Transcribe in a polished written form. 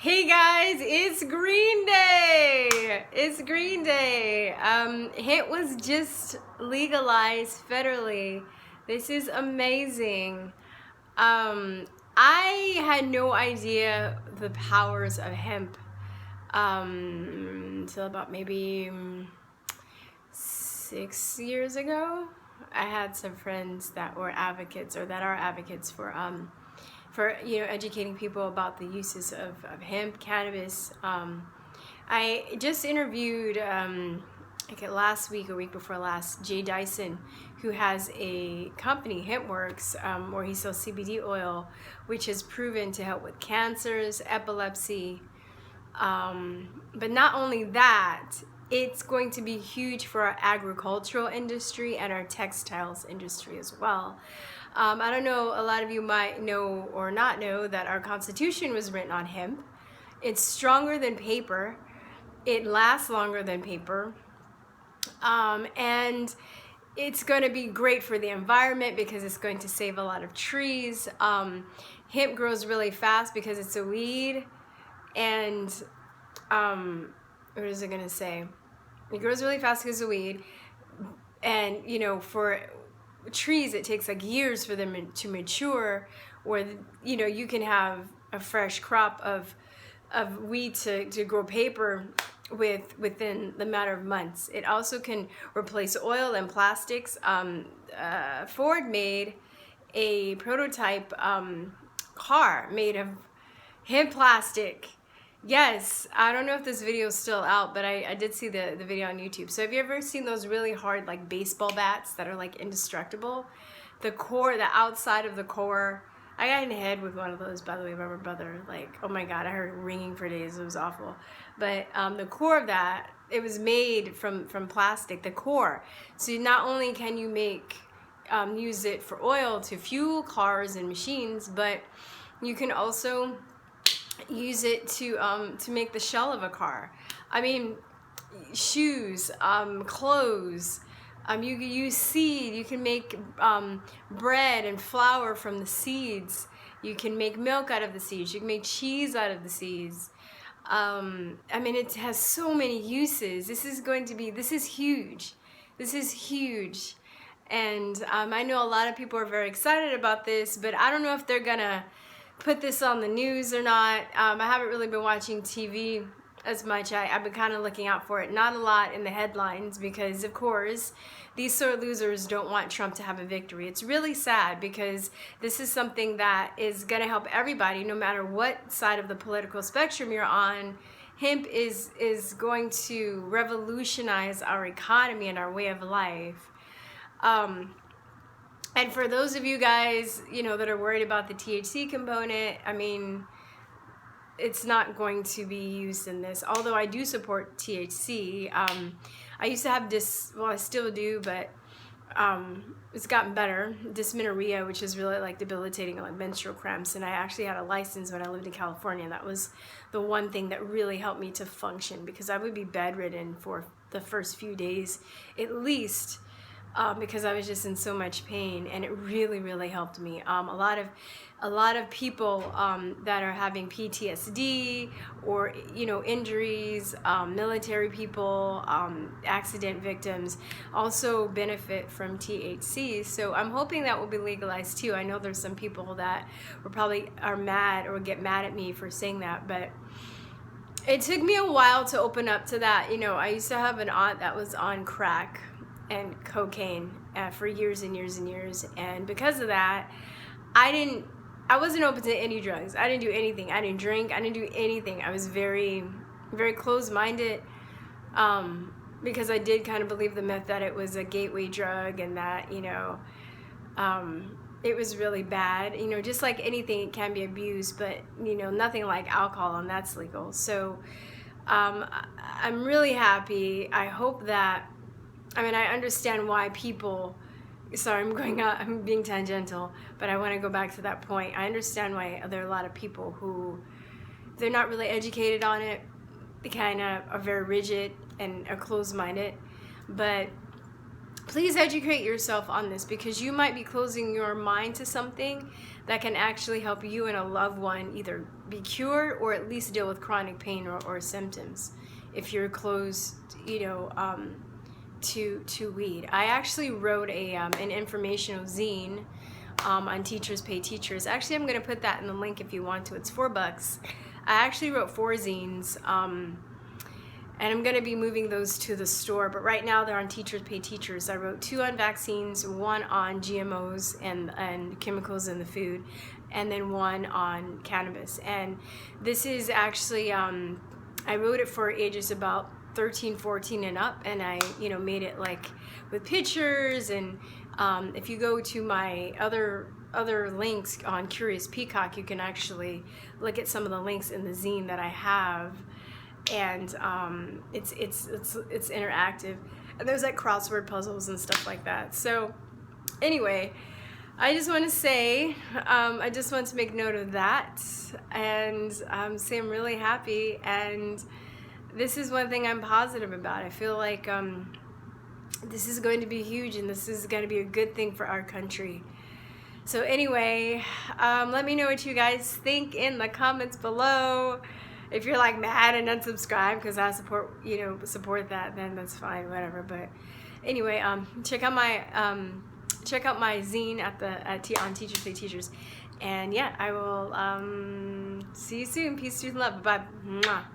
Hey guys, it's Green Day. It's Green Day. Hemp was just legalized federally. This is amazing. I had no idea the powers of hemp until about maybe 6 years ago. I had some friends that were advocates or that are advocates for educating people about the uses of hemp, cannabis. I just interviewed last week or week before last Jay Dyson, who has a company, HempWorks, where he sells CBD oil, which has proven to help with cancers, epilepsy. But not only that, it's going to be huge for our agricultural industry and our textiles industry as well. I don't know, a lot of you might know or not know that our Constitution was written on hemp. It's stronger than paper. It lasts longer than paper. And it's going to be great for the environment because it's going to save a lot of trees. Hemp grows really fast because it's a weed. And what is it going to say? It grows really fast because it's a weed. And, for trees, it takes like years for them to mature, where you can have a fresh crop of weed to grow paper within the matter of months. It also can replace oil and plastics. Ford made a prototype car made of hemp plastic. Yes, I don't know if this video is still out, but I did see the video on YouTube. So have you ever seen those really hard like baseball bats that are like indestructible? The core, the outside of the core. I got in the head with one of those, by the way, by my brother. Like, oh my God, I heard it ringing for days. It was awful. But the core of that, it was made from plastic, the core. So not only can you use it for oil to fuel cars and machines, but you can also use it to make the shell of a car. I mean, shoes, clothes. You can use seed. You can make bread and flour from the seeds. You can make milk out of the seeds. You can make cheese out of the seeds. I mean, it has so many uses. This is huge. This is huge. And I know a lot of people are very excited about this, but I don't know if they're gonna put this on the news or not. I haven't really been watching TV as much. I've been kind of looking out for it. Not a lot in the headlines because, of course, these sore losers don't want Trump to have a victory. It's really sad because this is something that is going to help everybody, no matter what side of the political spectrum you're on. Hemp is going to revolutionize our economy and our way of life. And for those of you guys, that are worried about the THC component, I mean, it's not going to be used in this. Although I do support THC. I used to have I still do, but it's gotten better. Dysmenorrhea, which is really like debilitating, like menstrual cramps. And I actually had a license when I lived in California. And that was the one thing that really helped me to function, because I would be bedridden for the first few days at least. Because I was just in so much pain, and it really, really helped me. A lot of people that are having PTSD or injuries, military people, accident victims, also benefit from THC. So I'm hoping that will be legalized too. I know there's some people that are mad or get mad at me for saying that, but it took me a while to open up to that. I used to have an aunt that was on crack and cocaine for years and years and years, and because of that, I wasn't open to any drugs. I didn't do anything. I didn't drink. I didn't do anything. I was very, very closed-minded, because I did kind of believe the myth that it was a gateway drug and that it was really bad. Just like anything, it can be abused, but nothing like alcohol, and that's legal. So I'm really happy. I hope that. I understand why people, sorry, I'm being tangential, but I want to go back to that point. I understand why there are a lot of people who, they're not really educated on it. They kind of are very rigid and are closed-minded. But please educate yourself on this, because you might be closing your mind to something that can actually help you and a loved one either be cured or at least deal with chronic pain or symptoms if you're close, you know, to weed. I actually wrote an informational zine on Teachers Pay Teachers. Actually, I'm going to put that in the link if you want to. It's $4. I actually wrote 4 zines, and I'm going to be moving those to the store, but right now they're on Teachers Pay Teachers. I wrote 2 on vaccines, 1 on GMOs and chemicals in the food, and then 1 on cannabis. And this is actually, I wrote it for ages about 13, 14 and up, and I, you know, made it like with pictures. And if you go to my other links on Curious Peacock, you can actually look at some of the links in the zine that I have. And it's interactive, and there's like crossword puzzles and stuff like that. So anyway, I just want to say, I just want to make note of that, and say I'm really happy, and this is one thing I'm positive about. I feel like this is going to be huge, and this is going to be a good thing for our country. So anyway, let me know what you guys think in the comments below. If you're like mad and unsubscribe because I support that, then that's fine, whatever. But anyway, check out my zine on Teachers Pay Teachers, and yeah, I will see you soon. Peace, truth, and love. Bye. Mwah.